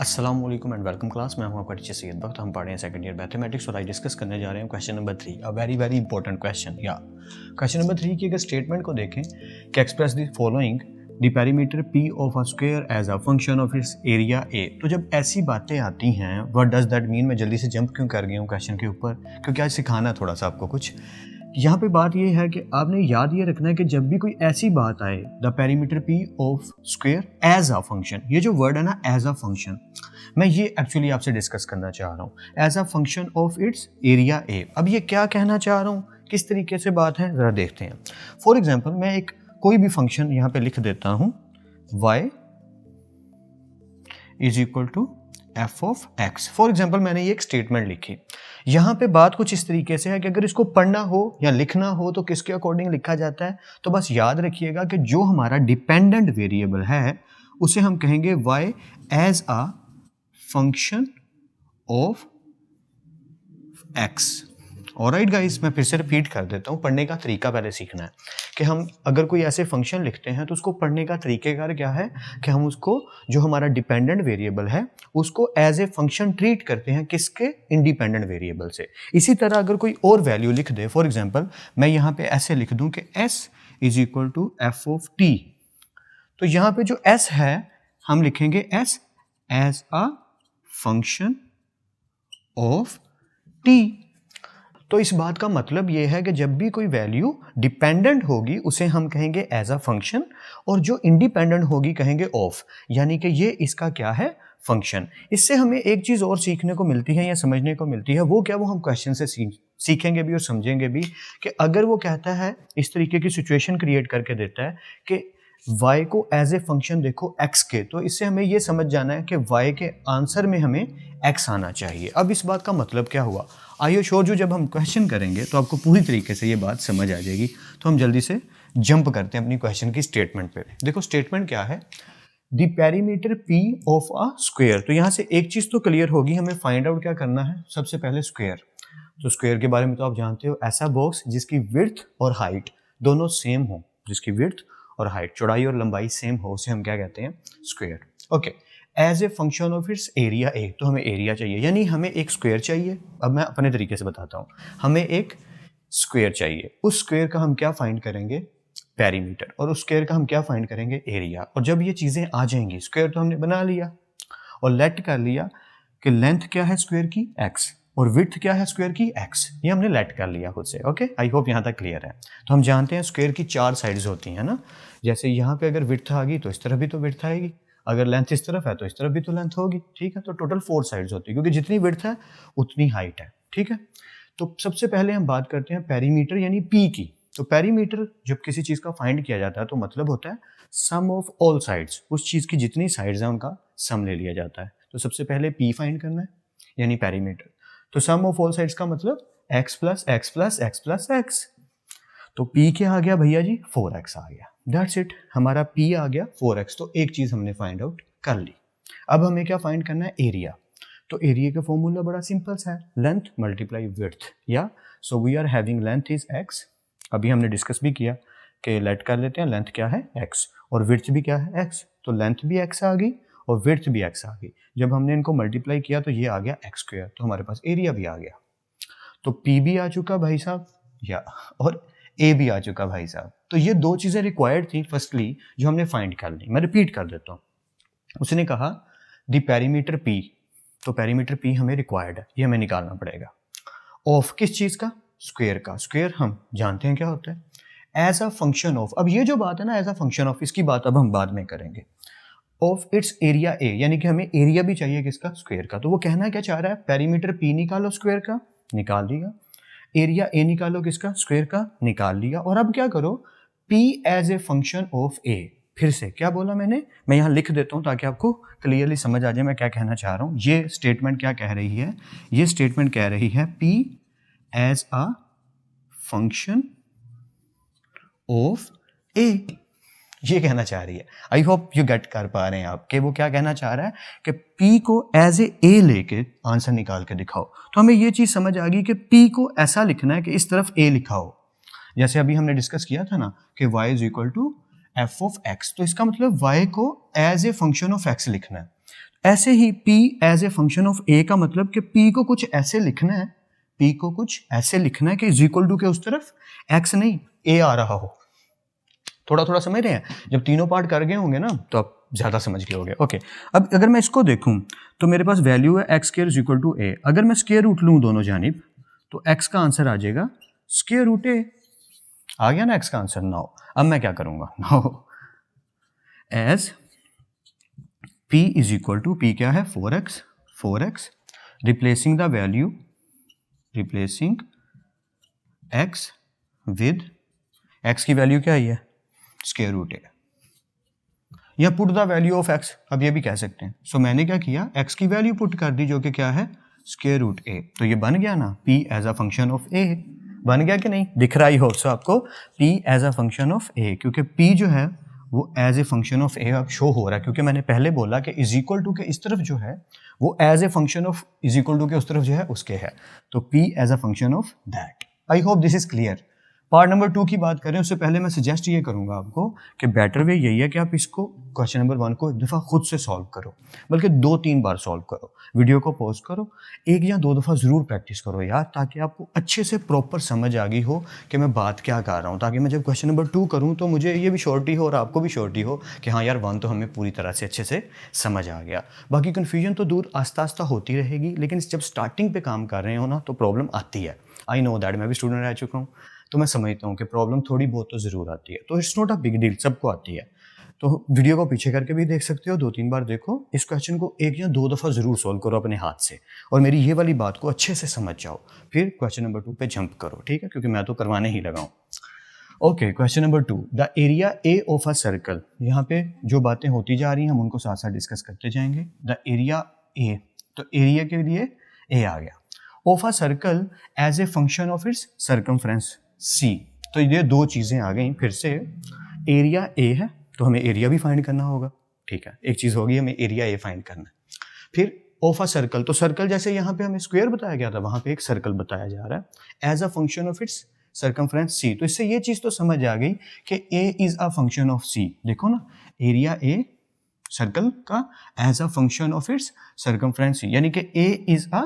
अस्सलाम वालेकुम and welcome class. मैं हूं आपका टीचर सैयद बख्त। हम पढ़ रहे हैं सेकंड ईयर मैथमेटिक्स और आज डिस्कस करने जा रहे हैं question number 3, a very very important question. या क्वेश्चन नंबर 3 की अगर स्टेटमेंट को देखें कि express the following the perimeter P of a square as a function of its area A. तो जब ऐसी बातें आती हैं, व्हाट डज दैट मीन, मैं जल्दी से जंप क्यों कर गया हूँ क्वेश्चन के ऊपर, क्योंकि आज सिखाना है थोड़ा सा आपको कुछ। यहाँ पे बात ये है कि आपने याद ये रखना है कि जब भी कोई ऐसी बात आए, the perimeter P of square as a function, ये जो वर्ड है ना एज अ फंक्शन, मैं ये एक्चुअली आपसे डिस्कस करना चाह रहा हूँ as a function of its area A. अब ये क्या कहना चाह रहा हूँ, किस तरीके से बात है, जरा देखते हैं। फॉर एग्जाम्पल मैं एक कोई भी फंक्शन यहाँ पे लिख देता हूँ, y is equal to F of X. For example मैंने ये एक स्टेटमेंट लिखी। यहाँ पे बात कुछ इस तरीके से है कि अगर इसको पढ़ना हो या लिखना हो तो किसके अकॉर्डिंग लिखा जाता है, तो बस याद रखिएगा कि जो हमारा डिपेंडेंट वेरिएबल है उसे हम कहेंगे y as a function of x। Alright guys, मैं फिर से रिपीट कर देता हूँ, पढ़ने का तरीका पहले सीखना है कि हम अगर कोई ऐसे फंक्शन लिखते हैं तो उसको पढ़ने का तरीकेकार क्या है कि हम उसको, जो हमारा डिपेंडेंट वेरिएबल है उसको एज ए फंक्शन ट्रीट करते हैं किसके, इंडिपेंडेंट वेरिएबल से। इसी तरह अगर कोई और वैल्यू लिख दे, फॉर एग्जांपल मैं यहाँ पे ऐसे लिख दूं कि s is equal to F of t, तो यहाँ पे जो s है हम लिखेंगे s as a function of t। तो इस बात का मतलब ये है कि जब भी कोई वैल्यू डिपेंडेंट होगी उसे हम कहेंगे एज अ फंक्शन, और जो इंडिपेंडेंट होगी कहेंगे ऑफ, यानी कि ये इसका क्या है, फंक्शन। इससे हमें एक चीज़ और सीखने को मिलती है या समझने को मिलती है, वो क्या, वो हम क्वेश्चन से सीखेंगे भी और समझेंगे भी कि अगर वो कहता है, इस तरीके की सिचुएशन क्रिएट करके देता है कि y को एज ए फंक्शन देखो x के, तो इससे हमें ये समझ जाना है कि y के आंसर में हमें x आना चाहिए। अब इस बात का मतलब क्या हुआ, आइए शो जो जब हम क्वेश्चन करेंगे तो आपको पूरी तरीके से ये बात समझ आ जाएगी। तो हम जल्दी से जंप करते हैं अपनी क्वेश्चन की स्टेटमेंट पे। देखो स्टेटमेंट क्या है, the perimeter p of a square. तो यहाँ से एक चीज़ तो क्लियर होगी, हमें फाइंड आउट क्या करना है, सबसे पहले स्क्वायर। तो स्क्वायर के बारे में तो आप जानते हो, ऐसा बॉक्स जिसकी विड्थ और हाइट दोनों सेम हो, जिसकी विड्थ और हाइट, चौड़ाई और लंबाई सेम हो, उसे हम क्या कहते हैं, square. Okay, as A function of its area A, तो हमें एरिया चाहिए, यानी हमें एक स्क्वायर चाहिए। अब मैं अपने तरीके से बताता हूँ, हमें एक स्क्वायर चाहिए, उस स्क्वायर का हम क्या फाइंड करेंगे, पेरीमीटर, और उस स्क्वायर का हम क्या फाइंड करेंगे, एरिया। और जब ये चीज़ें आ जाएंगी, स्क्वायर तो हमने बना लिया और लेट कर लिया कि लेंथ क्या है स्क्वायर की, x, और विड्थ क्या है स्क्वायर की, x, ये हमने लेट कर लिया खुद से। ओके, आई होप यहाँ तक क्लियर है। तो हम जानते हैं स्क्वायर की 4 साइड्स होती हैं ना, जैसे यहाँ पे अगर विड्थ आ गई तो इस तरफ भी तो विड्थ आएगी, अगर लेंथ इस तरफ है तो इस तरफ भी तो लेंथ होगी, ठीक है। तो टोटल 4 साइड्स होती है, क्योंकि जितनी विड्थ है उतनी हाइट है, ठीक है। तो सबसे पहले हम बात करते हैं पेरीमीटर यानी p की। तो पेरीमीटर जब किसी चीज़ का फाइंड किया जाता है तो मतलब होता है सम ऑफ ऑल साइड्स, उस चीज़ की जितनी साइड्स हैं उनका सम ले लिया जाता है। तो सबसे पहले p फाइंड करना है, यानी पेरीमीटर। तो सम ऑफ ऑल साइड्स का मतलब x plus x plus x plus x. तो p क्या आ गया भैया जी, 4x आ गया। दैट्स इट, हमारा p आ गया 4x। तो एक चीज़ हमने फाइंड आउट कर ली। अब हमें क्या फाइंड करना है, एरिया। तो एरिया का फॉर्मूला बड़ा सिंपल सा है, लेंथ मल्टीप्लाई विड्थ, या so we are having length is x। अभी हमने डिस्कस भी किया कि लेट कर लेते हैं, लेंथ क्या है x, और विड्थ भी क्या है x। तो लेंथ भी x आ गई और विड्थ भी x आ गई। जब हमने इनको मल्टीप्लाई किया तो ये आ गया x स्क्वायर, तो हमारे पास एरिया भी आ गया। तो p भी आ चुका भाई साहब, या और a भी आ चुका भाई साहब। तो ये दो चीज़ें रिक्वायर्ड थी फर्स्टली, जो हमने फाइंड कर ली। मैं रिपीट कर देता हूँ, उसने कहा द पेरीमीटर p, तो पेरीमीटर p हमें रिक्वायर्ड है, ये हमें निकालना पड़ेगा। ऑफ किस चीज़ का, स्क्वायर का। स्क्वायर हम जानते हैं क्या होता है, एज अ फंक्शन ऑफ। अब ये जो बात है ना एज अ फंक्शन ऑफ, इसकी बात अब हम बाद में करेंगे। ऑफ इट्स एरिया ए, यानी कि हमें एरिया भी चाहिए किसका, स्क्वायर का। तो वो कहना क्या चाह रहा है, पेरीमीटर p निकालो स्क्वायर का, निकाल दिया। एरिया ए निकालो किसका, स्क्वायर का, निकाल लिया। और अब क्या करो, p as A function of a। फिर से क्या बोला मैंने, मैं यहाँ लिख देता हूँ ताकि आपको क्लियरली समझ आ जाए मैं क्या कहना चाह रहा हूँ। ये स्टेटमेंट क्या कह रही है, ये स्टेटमेंट कह रही है p as a function of a, ये कहना चाह रही है। आई होप यू गेट कर पा रहे हैं आप कि वो क्या कहना चाह रहा है कि p को एज ए लेके आंसर निकाल के दिखाओ। तो हमें ये चीज़ समझ आ गई कि p को ऐसा लिखना है कि इस तरफ a लिखा हो, जैसे अभी हमने डिस्कस किया था ना कि y is equal to F of X. तो इसका मतलब y को as A function of x लिखना है। ऐसे ही p as A function of a का मतलब कि p को कुछ ऐसे लिखना है, p को कुछ ऐसे लिखना है कि इज इक्वल टू के उस तरफ x नहीं a आ रहा हो। थोड़ा थोड़ा समझ रहे हैं? जब तीनों पार्ट कर गए होंगे ना तो आप ज़्यादा समझ गए होंगे। ओके, अब अगर मैं इसको देखूं तो मेरे पास वैल्यू है X square is equal to A. अगर मैं स्क्वायर रूट लूँ दोनों जानिब तो x का आंसर आ जाएगा स्क्वायर रूट ए। आ गया ना x का आंसर। नाउ अब मैं क्या करूंगा, now as p is equal to, p क्या है 4x replacing the value, replacing x with x की वैल्यू क्या है स्क्वायर रूट ए, या put the value of x, अब ये भी कह सकते हैं। सो मैंने क्या किया, x की वैल्यू पुट कर दी जो कि क्या है स्क्वायर रूट ए। तो ये बन गया ना p as a function of a, बन गया कि नहीं, दिख रहा ही हो सो आपको p as a function of a, क्योंकि p जो है वो as A function of a अब शो हो रहा है, क्योंकि मैंने पहले बोला कि इज इक्वल टू के इस तरफ जो है वो as A function of is equal to के उस तरफ जो है उसके है, तो p as a function of that. I hope this is clear. Part number 2 की बात करें उससे पहले मैं सजेस्ट ये करूंगा आपको कि बेटर वे यही है कि आप इसको क्वेश्चन नंबर 1 को एक दफ़ा खुद से सॉल्व करो, बल्कि 2-3 बार सॉल्व करो, वीडियो को पॉज करो, 1 या 2 दफ़ा ज़रूर प्रैक्टिस करो यार, ताकि आपको अच्छे से प्रॉपर समझ आ गई हो कि मैं बात क्या कर रहा हूँ, ताकि मैं जब क्वेश्चन नंबर 2 करूँ तो मुझे ये भी श्योरिटी हो और आपको भी श्योरिटी हो कि हाँ यार 1 तो हमें पूरी तरह से अच्छे से समझ आ गया। बाकी कन्फ्यूजन तो दूर आस्ता आस्ता होती रहेगी, लेकिन जब स्टार्टिंग पे काम कर रहे हो ना तो प्रॉब्लम आती है। आई नो दैट, मैं भी स्टूडेंट रह चुका हूँ तो मैं समझता हूँ कि प्रॉब्लम थोड़ी बहुत तो ज़रूर आती है, तो it's not a big deal, सबको आती है। तो वीडियो को पीछे करके भी देख सकते हो, 2-3 बार देखो, इस क्वेश्चन को 1 या 2 दफ़ा ज़रूर सॉल्व करो अपने हाथ से, और मेरी ये वाली बात को अच्छे से समझ जाओ, फिर क्वेश्चन नंबर 2 पे जंप करो, ठीक है, क्योंकि मैं तो करवाने ही लगा हूँ। Okay, question number 2, the area A of a circle. यहाँ पे जो बातें होती जा रही हैं हम उनको साथ साथ डिस्कस करते जाएंगे। द एरिया ए, तो एरिया के लिए ए आ गया, of a circle as A function of its circumference C. तो ये 2 चीज़ें आ गई फिर से। एरिया ए है तो हमें एरिया भी फाइंड करना होगा, ठीक है, एक चीज़ होगी, हमें एरिया ए फाइंड करना है। फिर ऑफ अ सर्कल, तो सर्कल जैसे यहाँ पे हमें स्क्वायर बताया गया था, वहाँ पे एक सर्कल बताया जा रहा है as a function of its circumference C. तो इससे ये चीज़ तो समझ आ गई कि A is a function of C. देखो ना, एरिया ए सर्कल का as a function of its circumference C, यानी कि A is a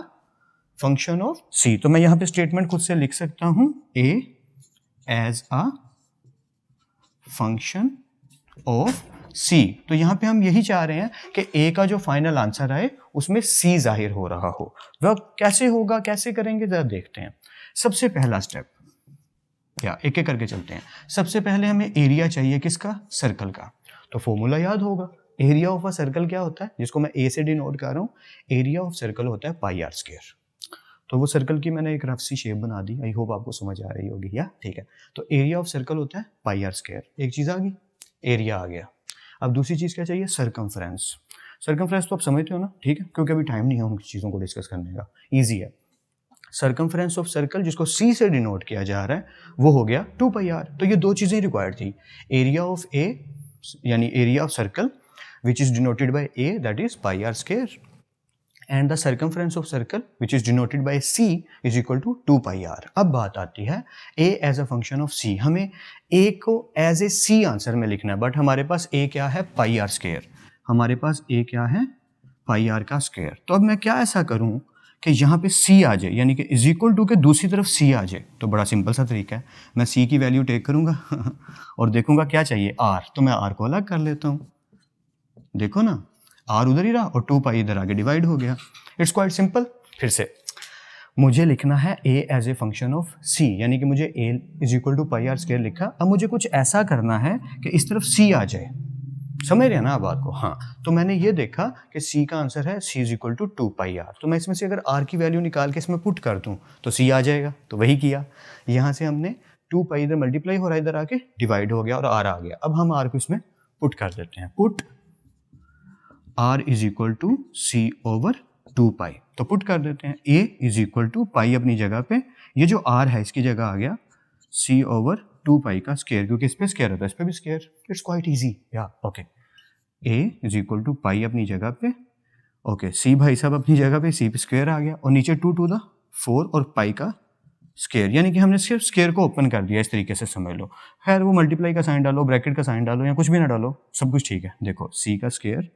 function of C. तो मैं यहाँ पे स्टेटमेंट खुद से लिख सकता हूँ, ए as a function of C. तो यहाँ पे हम यही चाह रहे हैं कि ए का जो फाइनल आंसर आए उसमें सी जाहिर हो रहा हो। वह कैसे होगा, कैसे करेंगे जरा देखते हैं। सबसे पहला स्टेप, या एक एक करके चलते हैं। सबसे पहले हमें एरिया चाहिए किसका, सर्कल का, तो फॉर्मूला याद होगा, एरिया ऑफ अ सर्कल क्या होता है, जिसको मैं ए से डिनोट कर रहा हूँ, एरिया ऑफ सर्कल होता है पाई आर स्क्वायर। तो वो सर्कल की मैंने एक रफ सी शेप बना दी, आई होप आपको समझ आ रही होगी, या ठीक है। तो एरिया ऑफ सर्कल होता है पाई आर स्क्वायर, एक चीज़ आ गई, एरिया आ गया। अब दूसरी चीज़ क्या चाहिए, सर्कमफ्रेंस। सर्कमफ्रेंस तो आप समझते हो ना, ठीक है, क्योंकि अभी टाइम नहीं है उन चीज़ों को डिस्कस करने का, ईजी है। सर्कमफ्रेंस ऑफ सर्कल जिसको सी से डिनोट किया जा रहा है वो हो गया 2 पाई आर। तो ये 2 चीज़ें रिक्वायर्ड थी, एरिया ऑफ ए यानी area of circle which is denoted by A that is pi R square, and the circumference of circle which is denoted by C is equal to 2 pi R. अब बात आती है A as a function of C, हमें A को as ए C answer में लिखना है, but हमारे पास ए क्या है, पाई आर स्क्वायर, हमारे पास ए क्या है, पाई आर का स्क्वायर। तो अब मैं क्या ऐसा करूं कि यहाँ पे c आ जाए, यानी कि इज इक्वल टू के दूसरी तरफ c आ जाए। तो बड़ा सिंपल सा तरीका है, मैं c की वैल्यू टेक करूँगा और देखूंगा क्या चाहिए r, तो मैं r को अलग कर लेता हूँ, देखो ना r उधर ही रहा और 2 पाई इधर आगे डिवाइड हो गया। It's quite simple. फिर से मुझे लिखना है a as A function of c, यानी कि मुझे a is equal to pi R square लिखा। अब मुझे कुछ ऐसा करना है कि इस तरफ c आ जाए, समझ रहे हैं ना बात को, हाँ। तो मैंने ये देखा कि c का आंसर है c is equal to 2 pi R, तो मैं इसमें से अगर r की वैल्यू निकाल के इसमें पुट कर दूं तो c आ जाएगा, तो वही किया। यहाँ से हमने 2 पाई इधर मल्टीप्लाई हो रहा है, इधर आके डिवाइड हो गया और r आ गया। अब हम r को इसमें पुट कर देते हैं, put r is equal to c over 2 pi, तो पुट कर देते हैं a is equal to pi अपनी जगह पे, ये जो r है इसकी जगह आ गया c ओवर 2 पाई का स्क्वायर, क्योंकि इस पे स्क्वायर होता है, इस पे भी स्क्वायर, इट्स क्वाइट इजी, या okay. a is equal to pi अपनी जगह पे, ओके, c भाई साहब अपनी जगह पे, c पे स्क्वायर आ गया, और नीचे 2 टू द 4 और पाई का स्क्वायर, यानी कि हमने सिर्फ स्क्वायर को ओपन कर दिया, इस तरीके से समझ लो। खैर वो मल्टीप्लाई का साइन डालो, ब्रैकेट का साइन डालो, या कुछ भी ना डालो, सब कुछ ठीक है। देखो c का स्क्वायर,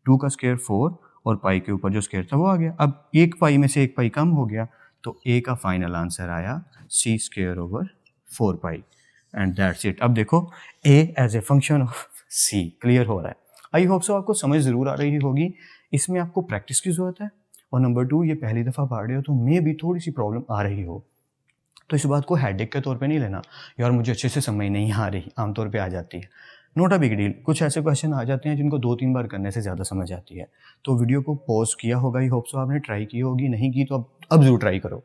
2 का स्क्वायर 4 और पाई के ऊपर जो स्क्वायर था वो आ गया। अब एक पाई में से एक पाई कम हो गया, तो ए का फाइनल आंसर आया C square over 4 pi, and that's it. अब देखो A as A function of C clear हो रहा है। आई होप सो आपको समझ ज़रूर आ रही होगी। इसमें आपको प्रैक्टिस की ज़रूरत है, और नंबर 2, ये पहली दफ़ा पढ़ रहे हो तो मे भी थोड़ी सी प्रॉब्लम आ रही हो, तो इस बात को हेडेक के तौर पे नहीं लेना, यार मुझे अच्छे से समझ नहीं आ रही, आमतौर पे आ जाती है, नोट अ बिग डील। कुछ ऐसे क्वेश्चन आ जाते हैं जिनको 2-3 बार करने से ज़्यादा समझ आती है। तो वीडियो को पॉज किया होगा, आई होप सो आपने ट्राई की होगी, नहीं की तो अब ज़रूर ट्राई करो।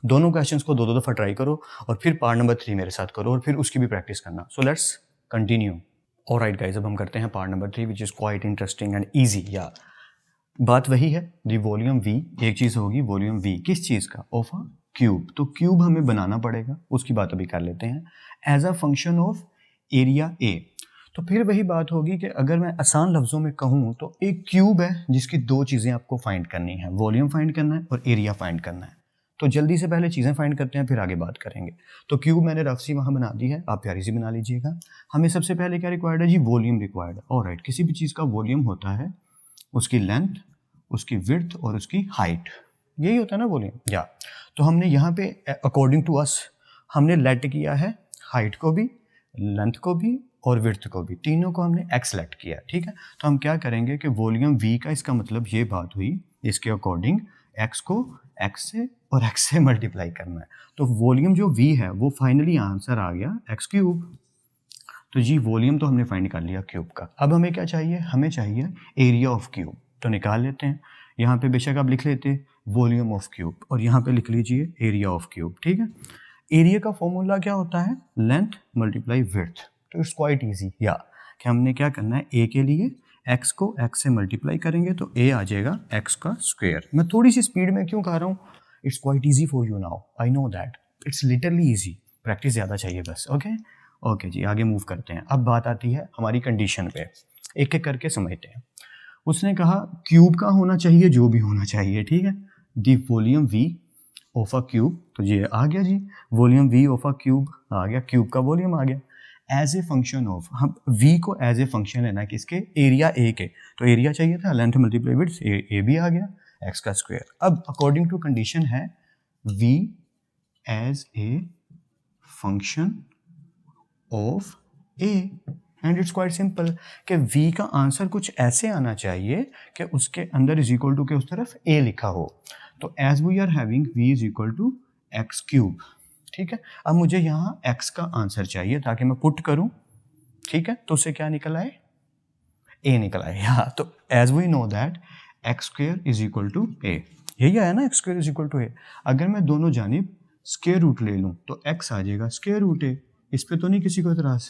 दोनों क्वेश्चंस को 2-2 दफ़ा ट्राई करो, और फिर पार्ट नंबर 3 मेरे साथ करो, और फिर उसकी भी प्रैक्टिस करना। So let's continue. Alright guys, अब हम करते हैं part number 3 which is quite interesting and easy. या बात वही है, दी वॉल्यूम v, एक चीज़ होगी वॉल्यूम v, किस चीज़ का, ऑफ अ क्यूब। तो क्यूब हमें बनाना पड़ेगा, उसकी बात अभी कर लेते हैं, as a function of area a। तो फिर वही बात होगी कि अगर मैं आसान लफ्ज़ों में कहूँ तो एक क्यूब है जिसकी 2 चीज़ें आपको फाइंड करनी है, वॉल्यूम फाइंड करना है और एरिया फाइंड करना है। तो जल्दी से पहले चीज़ें फाइंड करते हैं, फिर आगे बात करेंगे। तो क्यूब मैंने रफ सी वहाँ बना दी है, आप प्यारी सी बना लीजिएगा। हमें सबसे पहले क्या रिक्वायर्ड है जी, वॉल्यूम रिक्वायर्ड है। ऑलराइट, किसी भी चीज़ का वॉल्यूम होता है उसकी लेंथ, उसकी विड्थ और उसकी हाइट, यही होता है ना वॉल्यूम। या तो हमने यहाँ पे अकॉर्डिंग टू अस हमने लेट किया है हाइट को भी, लेंथ को भी और विड्थ को भी, तीनों को हमने एक्स लेट किया, ठीक है। तो हम क्या करेंगे कि वॉल्यूम v का, इसका मतलब ये बात हुई, इसके अकॉर्डिंग x को x से और x से मल्टीप्लाई करना है। तो वॉल्यूम जो v है वो फाइनली आंसर आ गया x क्यूब। तो जी वॉल्यूम तो हमने फाइंड कर लिया क्यूब का। अब हमें क्या चाहिए, हमें चाहिए एरिया ऑफ क्यूब। तो निकाल लेते हैं, यहाँ पे बेशक आप लिख लेते वॉल्यूम ऑफ क्यूब, और यहाँ पे लिख लीजिए एरिया ऑफ क्यूब, ठीक है। एरिया का फॉर्मूला क्या होता है, लेंथ मल्टीप्लाई विड्थ। तो इट्स क्वाइट इजी, या कि हमने क्या करना है, ए के लिए x को x से मल्टीप्लाई करेंगे तो a आ जाएगा x का स्क्वायर। मैं थोड़ी सी स्पीड में क्यों कह रहा हूँ, it's quite easy for you now, I know that, it's literally easy, practice ज़्यादा चाहिए बस। ओके जी, आगे मूव करते हैं। अब बात आती है हमारी कंडीशन पे, एक एक करके समझते हैं। उसने कहा क्यूब का होना चाहिए जो भी होना चाहिए, ठीक है, the volume v of a cube. तो ये आ गया जी, volume v of a cube आ गया, क्यूब का वॉल्यूम आ गया, एज ए फंक्शन ऑफ, हम v को एज ए फंक्शन लेना है किसके, एरिया a के। तो एरिया चाहिए था, लेंथ मल्टीप्लाई विड्थ, a भी आ गया, x का स्क्वायर। अब अकॉर्डिंग टू कंडीशन है v as A function of a, and it's quite simple कि v का आंसर कुछ ऐसे आना चाहिए कि उसके अंदर इज इक्वल टू के उस तरफ a लिखा हो। तो as we are having v is equal to X cube, ठीक है। अब मुझे यहाँ x का आंसर चाहिए ताकि मैं पुट करूँ, ठीक है, तो उससे क्या निकल आए, a निकल आए। यहाँ तो as we know that X square is equal to a, यही आया ना, X square is equal to a। अगर मैं दोनों जानिब स्क्वायर रूट ले लूँ तो x आ जाएगा स्क्वायर रूट a। इस पे तो नहीं किसी को इतराज़,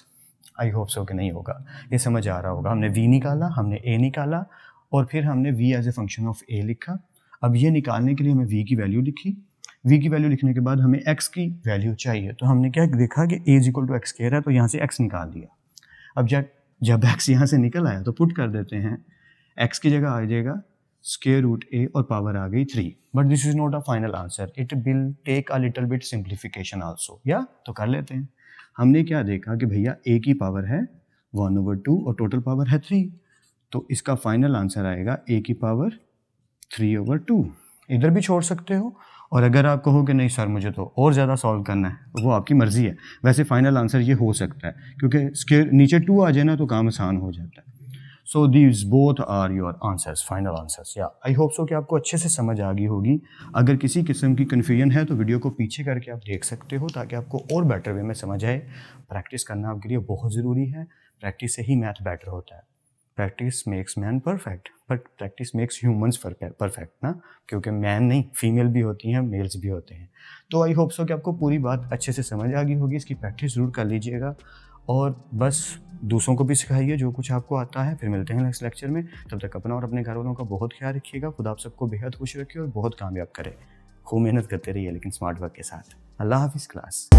आई होप सो कि नहीं होगा, ये समझ आ रहा होगा। हमने v निकाला, हमने a निकाला, और फिर हमने v as A function of a लिखा। अब ये निकालने के लिए हमें v की वैल्यू लिखी, v की वैल्यू लिखने के बाद हमें x की वैल्यू चाहिए, तो हमने क्या देखा कि a is equal to X square है, तो यहाँ से x निकाल दिया। अब जब x यहाँ से निकल आया तो पुट कर देते हैं, x की जगह आ जाएगा स्क्वायर रूट a और पावर आ गई 3। But this is not a final answer, it will take a little bit simplification also. या तो कर लेते हैं। हमने क्या देखा कि भैया a की पावर है 1/2 और टोटल पावर है 3, तो इसका फाइनल आंसर आएगा a की पावर 3/2। इधर भी छोड़ सकते हो, और अगर आप कहो कि नहीं सर मुझे तो और ज़्यादा सॉल्व करना है, वो आपकी मर्ज़ी है। वैसे फाइनल आंसर ये हो सकता है, क्योंकि स्क्वायर नीचे 2 आ जाए ना तो काम आसान हो जाता है। So these both are your answers, final answers. या आई होप सो कि आपको अच्छे से समझ आ गई होगी। अगर किसी किस्म की कन्फ्यूजन है तो वीडियो को पीछे करके आप देख सकते हो, ताकि आपको और बेटर वे में समझ आए। प्रैक्टिस करना आपके लिए बहुत ज़रूरी है, प्रैक्टिस से ही मैथ बेटर होता है। Practice makes man perfect, but practice makes humans perfect ना, क्योंकि मैन नहीं, फीमेल भी होती हैं, मेल्स भी होते हैं। तो आई होप सो कि आपको पूरी बात अच्छे से समझ आ गई होगी। इसकी प्रैक्टिस ज़रूर कर लीजिएगा, और बस दूसरों को भी सिखाइए जो कुछ आपको आता है। फिर मिलते हैं नेक्स्ट लेक्चर में, तब तक अपना और अपने घर वालों का बहुत ख्याल रखिएगा। खुदा आप सबको बेहद खुश रखिए और बहुत कामयाब करे। खूब मेहनत करते रहिए लेकिन स्मार्ट वर्क के साथ। अल्लाह हाफिज़ क्लास।